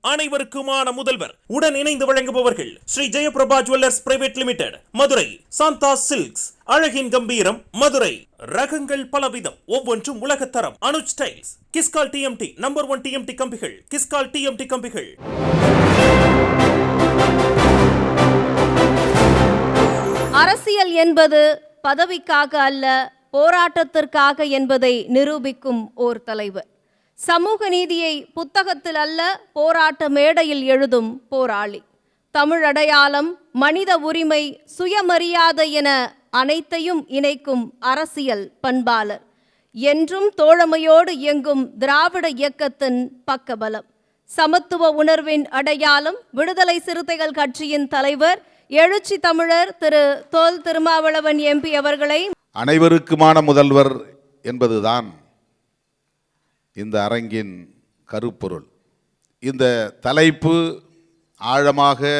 அனைவருக்குமான முதல்வர் உடன் இணைந்து வழங்குபவர்கள் Shri Jayaprabha Jewellers Private Limited Madurai, Shantha Silks அழகின் கம்பீரம் மதுரை, ரகங்கள் பலவிதம் ஒவ்வொன்றும் உலகத்தரம், Anuj Styles, Kiscol TMT number 1 TMT கம்பிகள், கிஸ்கால் டிஎம்டி கம்பிகள். அரசியல் என்பது பதவிக்காக அல்ல, போராட்டத்திற்காக என்பதை நிரூபிக்கும் ஓர் தலைவர். சமூக நீதியை புத்தகத்தில் அல்ல, போராட்ட மேடையில் எழுதும் போராளி. தமிழ் அடையாளம், மனித உரிமை, சுயமரியாதை என அனைத்தையும் இணைக்கும் அரசியல் பண்பாளர். என்றும் தோழமையோடு இயங்கும் திராவிட இயக்கத்தின் பக்கபலம். சமத்துவ உணர்வின் அடையாளம், விடுதலை சிறுத்தைகள் கட்சியின் தலைவர், எழுச்சி தமிழர் திரு தொல் திருமாவளவன் எம்பி அவர்களை அனைவருக்குமான முதல்வர் என்பதுதான் இந்த அரங்கின் கருப்பொருள். இந்த தலைப்பு ஆழமாக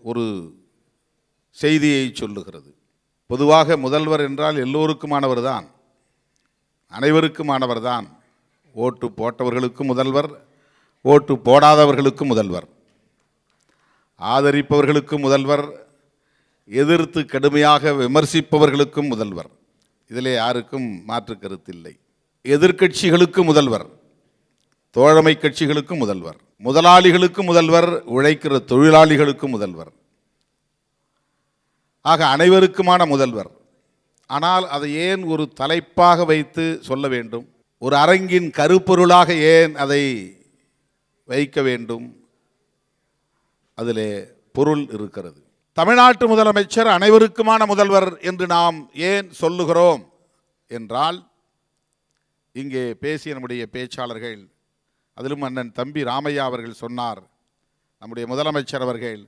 ஒரு செய்தியை சொல்லுகிறது. பொதுவாக முதல்வர் என்றால் எல்லோருக்குமானவர் தான், அனைவருக்குமானவர் தான். ஓட்டு போட்டவர்களுக்கும் முதல்வர், ஓட்டு போடாதவர்களுக்கும் முதல்வர், ஆதரிப்பவர்களுக்கும் முதல்வர், எதிர்த்து கடுமையாக விமர்சிப்பவர்களுக்கும் முதல்வர். இதிலே யாருக்கும் மாற்று கருத்தில்லை. எதிர்க்கட்சிகளுக்கு முதல்வர், தோழமை கட்சிகளுக்கு முதல்வர், முதலாளிகளுக்கு முதல்வர், உழைக்கிற தொழிலாளிகளுக்கு முதல்வர், ஆக அனைவருக்குமான முதல்வர். ஆனால் அதை ஏன் ஒரு தலைப்பாக வைத்து சொல்ல வேண்டும்? ஒரு அரங்கின் கருப்பொருளாக ஏன் அதை வைக்க வேண்டும்? அதிலே பொருள் இருக்கிறது. தமிழ்நாட்டு முதலமைச்சர் அனைவருக்குமான முதல்வர் என்று நாம் ஏன் சொல்லுகிறோம் என்றால், இங்கே பேசிய நம்முடைய பேச்சாளர்கள், அதிலும் அண்ணன் தம்பி ராமையா அவர்கள் சொன்னார், நம்முடைய முதலமைச்சர் அவர்கள்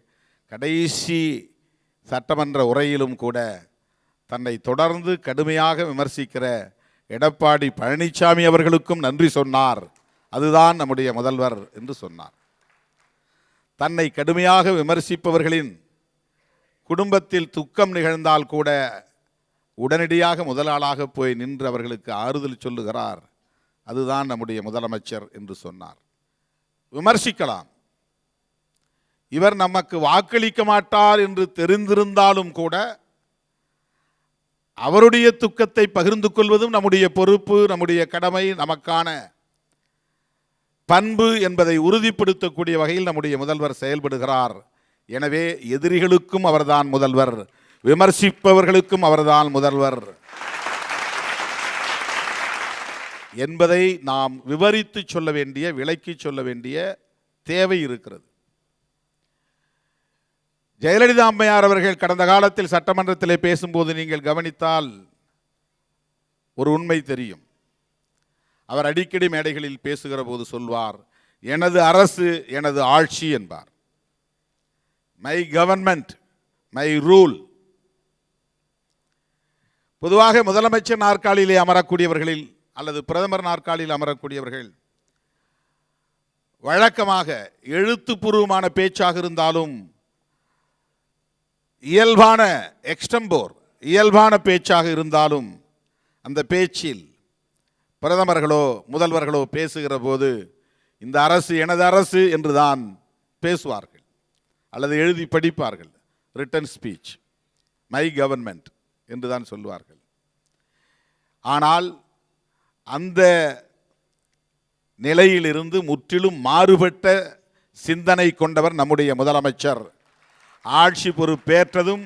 கடைசி சட்டமன்ற உரையிலும் கூட தன்னை தொடர்ந்து கடுமையாக விமர்சிக்கிற எடப்பாடி பழனிசாமி அவர்களுக்கும் நன்றி சொன்னார். அதுதான் நம்முடைய முதல்வர் என்று சொன்னார். தன்னை கடுமையாக விமர்சிப்பவர்களின் குடும்பத்தில் துக்கம் நிகழ்ந்தால் கூட உடனடியாக முதலாளாக போய் நின்று அவர்களுக்கு ஆறுதல் சொல்லுகிறார். அதுதான் நம்முடைய முதலமைச்சர் என்று சொன்னார். விமர்சிக்கலாம், இவர் நமக்கு வாக்களிக்க மாட்டார் என்று தெரிந்திருந்தாலும் கூட அவருடைய துக்கத்தை பகிர்ந்து கொள்வதும் நம்முடைய பொறுப்பு, நம்முடைய கடமை, நமக்கான பண்பு என்பதை உறுதிப்படுத்தக்கூடிய வகையில் நம்முடைய முதல்வர் செயல்படுகிறார். எனவே எதிரிகளுக்கும் அவர்தான் முதல்வர், விமர்சிப்பவர்களுக்கும் அவர்தான் முதல்வர் என்பதை நாம் விவரித்து சொல்ல வேண்டிய, விளக்கி சொல்ல வேண்டிய தேவை இருக்கிறது. ஜெயலலிதா அம்மையார் அவர்கள் கடந்த காலத்தில் சட்டமன்றத்திலே பேசும்போது நீங்கள் கவனித்தால் ஒரு உண்மை தெரியும். அவர் அடிக்கடி மேடைகளில் பேசுகிற போது சொல்வார், எனது அரசு எனது ஆட்சி என்பார். My government, my rule. பொதுவாக முதலமைச்சர் நாற்காலியிலே அமரக்கூடியவர்களில் அல்லது பிரதமர் நாற்காலியில் அமரக்கூடியவர்கள் வழக்கமாக எழுத்துப்பூர்வமான பேச்சாக இருந்தாலும் இயல்பான எக்ஸ்டம்போர், இயல்பான பேச்சாக இருந்தாலும் அந்த பேச்சில் பிரதமர்களோ முதல்வர்களோ பேசுகிற போது இந்த அரசு எனது அரசு என்று தான் பேசுவார்கள் அல்லது எழுதி படிப்பார்கள். ரிட்டன் ஸ்பீச், மை கவர்மெண்ட் என்று தான் சொல்வார்கள். ஆனால் அந்த நிலையிலிருந்து முற்றிலும் மாறுபட்ட சிந்தனை கொண்டவர் நம்முடைய முதலமைச்சர். ஆட்சி பொறுப்பேற்றதும்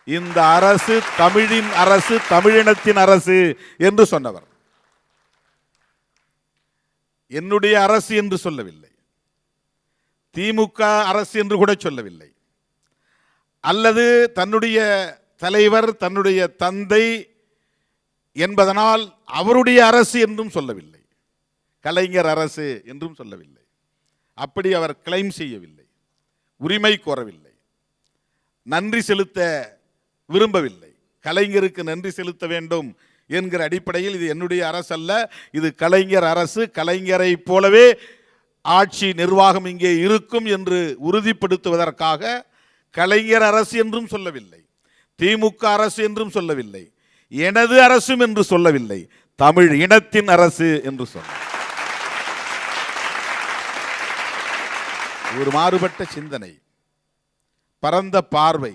இந்த அரசு தமிழின் அரசு, தமிழினத்தின் அரசு என்று சொன்னவர். என்னுடைய அரசு என்று சொல்லவில்லை, திமுக அரசு என்று கூட சொல்லவில்லை, அல்லது தன்னுடைய தலைவர், தன்னுடைய தந்தை என்பதனால் அவருடைய அரசு என்றும் சொல்லவில்லை, கலைஞர் அரசு என்றும் சொல்லவில்லை. அப்படி அவர் கிளைம் செய்யவில்லை, உரிமை கோரவில்லை, நன்றி செலுத்த விரும்பவில்லை. கலைஞருக்கு நன்றி செலுத்த வேண்டும் என்கிற அடிப்படையில் இது என்னுடைய அரசு அல்ல, இது கலைஞர் அரசு, கலைஞரை போலவே ஆட்சி நிர்வாகம் இங்கே இருக்கும் என்று உறுதிப்படுத்துவதற்காக கலைஞர் அரசு என்றும் சொல்லவில்லை, திமுக அரசு என்றும் சொல்லவில்லை, எனது அரசும் என்று சொல்லவில்லை, தமிழ் இனத்தின் அரசு என்று சொன்னார். ஒரு மாறுபட்ட சிந்தனை, பரந்த பார்வை,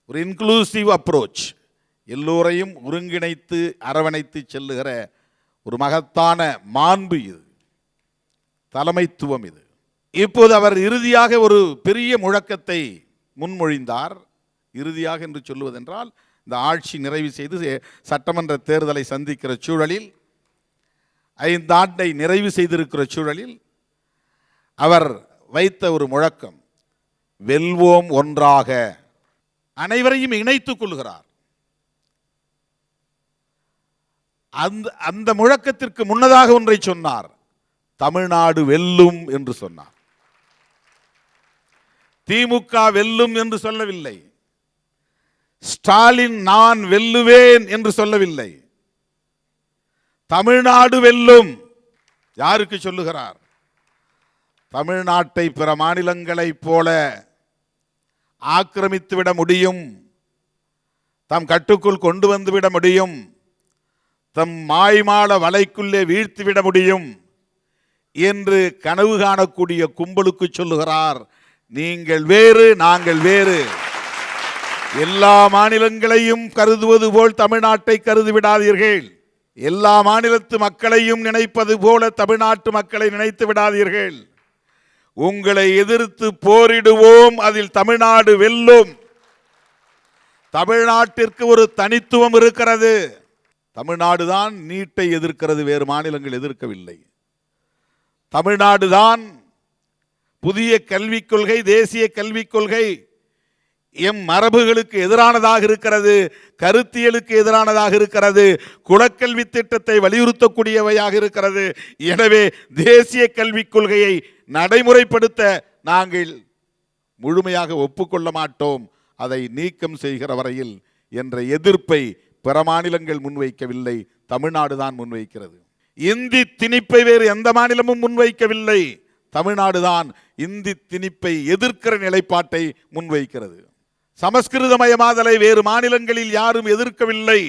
ஒரு இன்க்ளூசிவ் அப்ரோச், எல்லோரையும் ஒருங்கிணைத்து அரவணைத்து செல்லுகிற ஒரு மகத்தான மாண்பு இது, தலைமைத்துவம் இது. இப்போது அவர் இறுதியாக ஒரு பெரிய முழக்கத்தை முன்மொழிந்தார். இறுதியாக என்று சொல்லுவதென்றால் இந்த ஆட்சி நிறைவு செய்து சட்டமன்ற தேர்தலை சந்திக்கிற சூழலில், 5 ஆண்டை நிறைவு செய்திருக்கிற சூழலில் அவர் வைத்த ஒரு முழக்கம், வெல்வோம் ஒன்றாக. அனைவரையும் இணைத்துக் கொள்கிறார். அந்த முழக்கத்திற்கு முன்னதாக ஒன்றை சொன்னார், தமிழ்நாடு வெல்லும் என்று சொன்னார். திமுக வெல்லும் என்று சொல்லவில்லை, ஸ்டாலின் நான் வெல்லுவேன் என்று சொல்லவில்லை, தமிழ்நாடு வெல்லும். யாருக்கு சொல்லுகிறார்? தமிழ்நாட்டை பிற மாநிலங்களைப் போல ஆக்கிரமித்துவிட முடியும், தம் கட்டுக்குள் கொண்டு வந்துவிட முடியும், தம் மாய்மால வலைக்குள்ளே வீழ்த்திவிட முடியும் என்று கனவு காணக்கூடிய கும்பலுக்கு சொல்லுகிறார், நீங்கள் வேறு நாங்கள் வேறு. எல்லா மாநிலங்களையும் கருதுவது போல் தமிழ்நாட்டை கருதி விடாதீர்கள். எல்லா மாநிலத்து மக்களையும் நினைப்பது போல தமிழ்நாட்டு மக்களை நினைத்து விடாதீர்கள். உங்களை எதிர்த்து போரிடுவோம், அதில் தமிழ்நாடு வெல்லும். தமிழ்நாட்டிற்கு ஒரு தனித்துவம் இருக்கிறது. தமிழ்நாடு தான் நீட்டை எதிர்க்கிறது, வேறு மாநிலங்கள் எதிர்க்கவில்லை. தமிழ்நாடு தான் புதிய கல்விக் கொள்கை, தேசிய கல்விக் கொள்கை எம் மரபுகளுக்கு எதிரானதாக இருக்கிறது, கருத்தியலுக்கு எதிரானதாக இருக்கிறது, குலக்கல்வி திட்டத்தை வலியுறுத்தக்கூடியவையாக இருக்கிறது. எனவே தேசிய கல்விக் கொள்கையை நடைமுறைப்படுத்த நாங்கள் முழுமையாக ஒப்புக்கொள்ள மாட்டோம், அதை நீக்கம் செய்கிற வரையில் என்ற எதிர்ப்பை பிற மாநிலங்கள் முன்வைக்கவில்லை, தமிழ்நாடு தான் முன்வைக்கிறது. இந்தி திணிப்பை வேறு எந்த மாநிலமும் முன்வைக்கவில்லை, தமிழ்நாடு தான் இந்தி திணிப்பை எதிர்க்கிற நிலைப்பாட்டை முன்வைக்கிறது. சமஸ்கிருதமயமாதலை வேறு மாநிலங்களில் யாரும் எதிர்க்கவில்லை,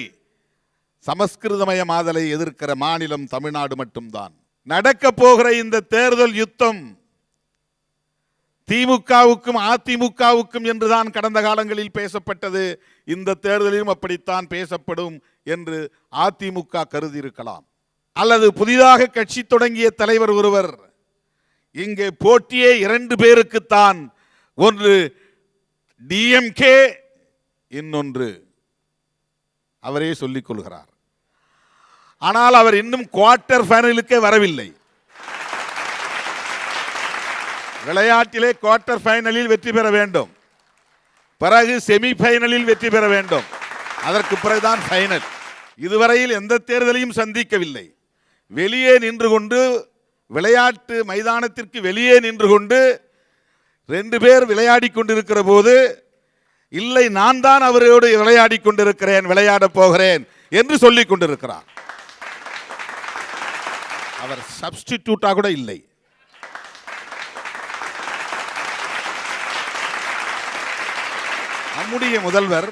சமஸ்கிருதமயமாதலை எதிர்க்கிற மாநிலம் தமிழ்நாடு மட்டும்தான். நடக்க போகிற இந்த தேர்தல் யுத்தம் திமுகவுக்கும் அதிமுகவுக்கும் என்றுதான் கடந்த காலங்களில் பேசப்பட்டது, இந்த தேர்தலிலும் அப்படித்தான் பேசப்படும் என்று அதிமுக கருதி இருக்கலாம். அல்லது புதிதாக கட்சி தொடங்கிய தலைவர் ஒருவர், இங்கே போட்டியே 2 பேருக்குத்தான், ஒன்று டிஎம்கே, இன்னொன்று அவரே சொல்லிக் கொள்கிறார். ஆனால் அவர் இன்னும் குவார்டர் ஃபைனலுக்கே வரவில்லை. விளையாட்டிலே குவார்டர் ஃபைனலில் வெற்றி பெற வேண்டும், பிறகு செமி ஃபைனலில் வெற்றி பெற வேண்டும், அதற்கு பிறகுதான் ஃபைனல். இதுவரையில் எந்த தேர்தலையும் சந்திக்கவில்லை. வெளியே நின்று கொண்டு, விளையாட்டு மைதானத்திற்கு வெளியே நின்று கொண்டு 2 பேர் விளையாடி கொண்டிருக்கிற போது, இல்லை நான் தான் அவரோடு விளையாடி கொண்டிருக்கிறேன், விளையாட போகிறேன் என்று சொல்லிக் கொண்டிருக்கிறார். அவர் சப்ஸ்டிடியூட்டா கூட இல்லை. நம்முடைய முதல்வர்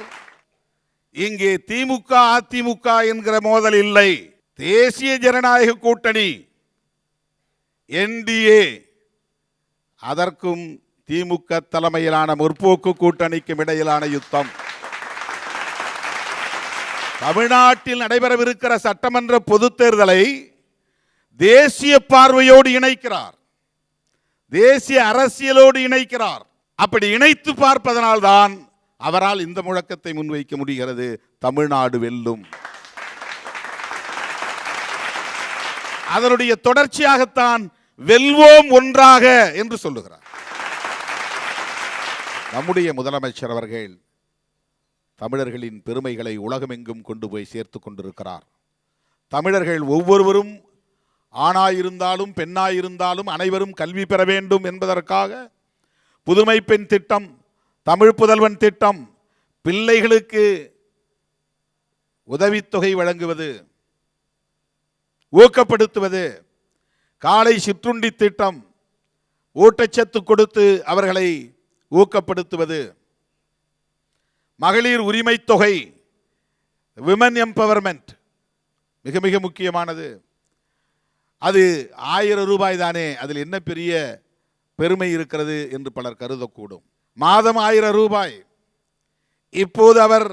இங்கே திமுக அதிமுக என்கிற மோதல் இல்லை, தேசிய ஜனநாயக கூட்டணி என்டிஏ, அதற்கும் திமுக தலைமையிலான முற்போக்கு கூட்டணிக்கும் இடையிலான யுத்தம். தமிழ்நாட்டில் நடைபெறவிருக்கிற சட்டமன்ற பொதுத் தேர்தலை தேசிய பார்வையோடு இணைக்கிறார், தேசிய அரசியலோடு இணைக்கிறார். அப்படி இணைத்து பார்ப்பதனால்தான் அவரால் இந்த முழக்கத்தை முன்வைக்க முடிகிறது, தமிழ்நாடு வெல்லும். அதனுடைய தொடர்ச்சியாகத்தான் வெல்வோம் ஒன்றாக என்று சொல்லுகிறார். நம்முடைய முதலமைச்சர் அவர்கள் தமிழர்களின் பெருமைகளை உலகமெங்கும் கொண்டு போய் சேர்த்து கொண்டிருக்கிறார். தமிழர்கள் ஒவ்வொருவரும் ஆணாயிருந்தாலும் பெண்ணாயிருந்தாலும் அனைவரும் கல்வி பெற வேண்டும் என்பதற்காக புதுமை பெண் திட்டம், தமிழ் புதல்வன் திட்டம், பிள்ளைகளுக்கு உதவித்தொகை வழங்குவது, ஊக்கப்படுத்துவது, காலை சிற்றுண்டி திட்டம், ஊட்டச்சத்து கொடுத்து அவர்களை ஊக்கப்படுத்துவது, மகளிர் உரிமை தொகை, விமன் எம்பவர்மெண்ட் மிக மிக முக்கியமானது. அது 1000 ரூபாய் தானே, அதில் என்ன பெரிய பெருமை இருக்கிறது என்று பலர் கருதக்கூடும். மாதம் 1000 ரூபாய். இப்போது அவர்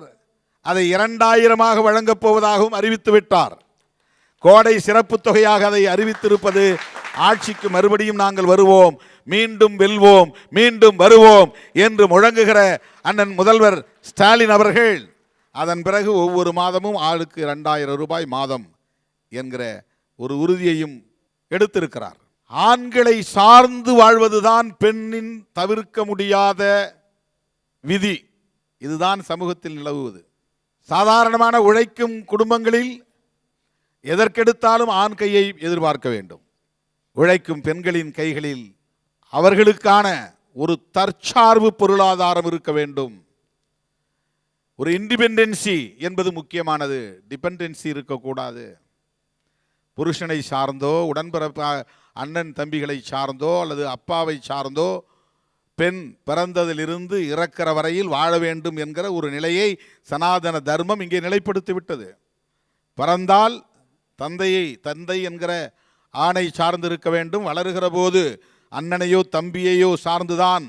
அதை 2000 வழங்கப் போவதாகவும் அறிவித்து விட்டார். கோடை சிறப்பு தொகையாக அதை அறிவித்திருப்பது ஆட்சிக்கு மறுபடியும் நாங்கள் வருவோம், மீண்டும் வெல்வோம், மீண்டும் வருவோம் என்று முழங்குகிற அண்ணன் முதல்வர் ஸ்டாலின் அவர்கள் அதன் பிறகு ஒவ்வொரு மாதமும் ஆளுக்கு 2000 ரூபாய் மாதம் என்கிற ஒரு உறுதியையும் எடுத்திருக்கிறார். ஆண்களை சார்ந்து வாழ்வதுதான் பெண்ணின் தவிர்க்க முடியாத விதி. இதுதான் சமூகத்தில் நிலவுவது. சாதாரணமான உழைக்கும் குடும்பங்களில் எதற்கெடுத்தாலும் ஆண் கையை எதிர்பார்க்க வேண்டும். உழைக்கும் பெண்களின் கைகளில் அவர்களுக்கான ஒரு தற்சார்பு பொருளாதாரம் இருக்க வேண்டும். ஒரு இண்டிபெண்டன்சி என்பது முக்கியமானது. டிபெண்டன்சி இருக்கக்கூடாது. புருஷனை சார்ந்தோ உடன்பிறப்ப அண்ணன் தம்பிகளை சார்ந்தோ அல்லது அப்பாவை சார்ந்தோ பெண் பிறந்ததிலிருந்து இறக்கிற வரையில் வாழ வேண்டும் என்கிற ஒரு நிலையை சனாதன தர்மம் இங்கே நிலைப்படுத்திவிட்டது. பிறந்தால் தந்தை என்கிற ஆணை சார்ந்திருக்க வேண்டும். வளருகிற போது அண்ணனையோ தம்பியையோ சார்ந்துதான்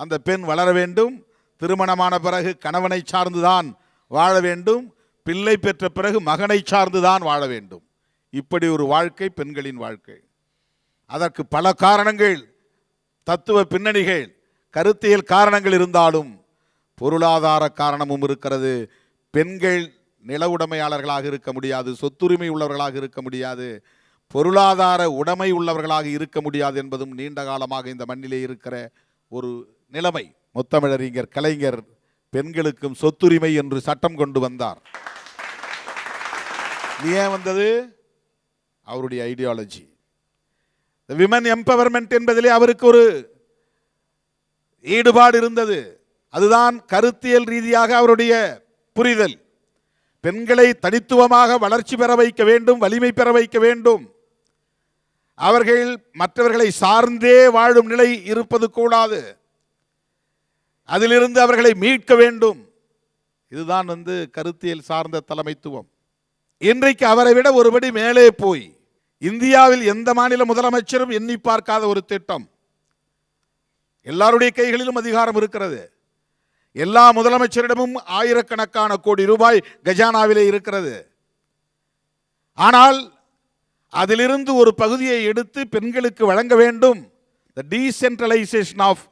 அந்த பெண் வளர வேண்டும். திருமணமான பிறகு கணவனை சார்ந்துதான் வாழ வேண்டும். பிள்ளை பெற்ற பிறகு மகனை சார்ந்துதான் வாழ வேண்டும். இப்படி ஒரு வாழ்க்கை பெண்களின் வாழ்க்கை. அதற்கு பல காரணங்கள், தத்துவ பின்னணிகள், கருத்தியல் காரணங்கள் இருந்தாலும் பொருளாதார காரணமும் இருக்கிறது. பெண்கள் நில உடைமையாளர்களாக இருக்க முடியாது, சொத்துரிமை உள்ளவர்களாக இருக்க முடியாது, பொருளாதார உடைமை உள்ளவர்களாக இருக்க முடியாது என்பதும் நீண்ட காலமாக இந்த மண்ணிலே இருக்கிற ஒரு நிலைமை. முத்தமிழறிஞர் கலைஞர் பெண்களுக்கும் சொத்துரிமை என்று சட்டம் கொண்டு வந்தார். ஏன் வந்தது? அவருடைய ஐடியாலஜி. விமன் எம்பவர்மெண்ட் என்பதிலே அவருக்கு ஒரு ஈடுபாடு இருந்தது. அதுதான் கருத்தியல் ரீதியாக அவருடைய புரிதல். பெண்களை தனித்துவமாக வளர்ச்சி பெற வைக்க வேண்டும், வலிமை பெற வைக்க வேண்டும். அவர்கள் மற்றவர்களை சார்ந்தே வாழும் நிலை இருப்பது கூடாது. அதிலிருந்து அவர்களை மீட்க வேண்டும். இதுதான் கருத்தியல் சார்ந்த தலைமைத்துவம். இன்றைக்கு அவரை விட ஒருபடி மேலே போய் இந்தியாவில் எந்த மாநில முதலமைச்சரும் எண்ணி பார்க்காத ஒரு திட்டம். எல்லாருடைய கைகளிலும் அதிகாரம் இருக்கிறது. எல்லா முதலமைச்சரிடமும் ஆயிரக்கணக்கான கோடி ரூபாய் கஜானாவிலே இருக்கிறது. ஆனால் அதிலிருந்து ஒரு பகுதியை எடுத்து பெண்களுக்கு வழங்க வேண்டும். தி டீசென்ட்ரலைசேஷன் ஆஃப்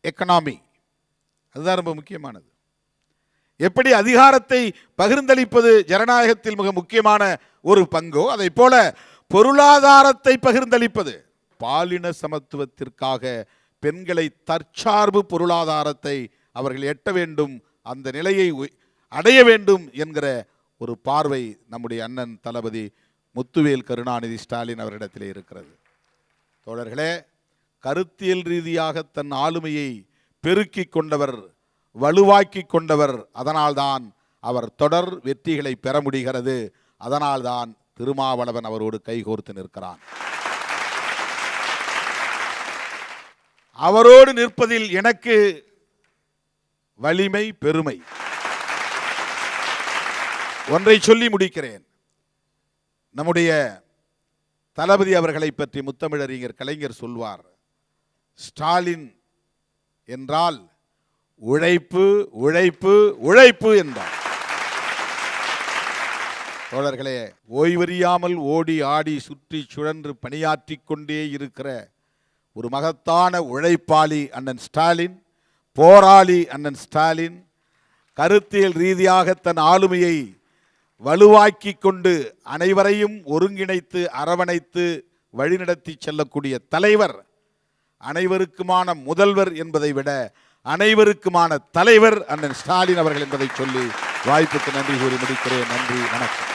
எக்கனாமி, அதுதான் ரொம்ப முக்கியமானது. எப்படி அதிகாரத்தை பகிர்ந்தளிப்பது ஜனநாயகத்தில் மிக முக்கியமான ஒரு பங்கோ, அதை போல பொருளாதாரத்தை பகிர்ந்தளிப்பது. பாலின சமத்துவத்திற்காக பெண்களை தற்சார்பு பொருளாதாரத்தை அவர்கள் எட்ட வேண்டும், அந்த நிலையை அடைய வேண்டும் என்கிற ஒரு பார்வை நம்முடைய அண்ணன் தளபதி முத்துவேல் கருணாநிதி ஸ்டாலின் அவரிடத்திலே இருக்கிறது. தோழர்களே, கருத்தியல் ரீதியாக தன் ஆளுமையை பெருக்கிக் கொண்டவர், வலுவாக்கி கொண்டவர். அதனால்தான் அவர் தொடர் வெற்றிகளை பெற முடிகிறது. அதனால்தான் திருமாவளவன் அவரோடு கைகோர்த்து நிற்கிறான். அவரோடு நிற்பதில் எனக்கு வலிமை, பெருமை. ஒன்றை சொல்லி முடிக்கிறேன். நம்முடைய தளபதி அவர்களை பற்றி முத்தமிழறிஞர் கலைஞர் சொல்வார், ஸ்டாலின் என்றால் உழைப்பு உழைப்பு உழைப்பு என்றார். தோழர்களே, ஓய்வறியாமல் ஓடி ஆடி சுற்றி சுழன்று பணியாற்றி கொண்டே இருக்கிற ஒரு மகத்தான உழைப்பாளி அண்ணன் ஸ்டாலின், போராளி அண்ணன் ஸ்டாலின், கருத்தியல் ரீதியாக தன் ஆளுமையை வலுவாக்கி கொண்டு அனைவரையும் ஒருங்கிணைத்து அரவணைத்து வழிநடத்தி செல்லக்கூடிய தலைவர், அனைவருக்குமான முதல்வர் என்பதை விட அனைவருக்குமான தலைவர் அண்ணன் ஸ்டாலின் அவர்கள் என்பதை சொல்லி வாய்ப்புக்கு நன்றி கூறி முடிக்கிறேன். நன்றி, வணக்கம்.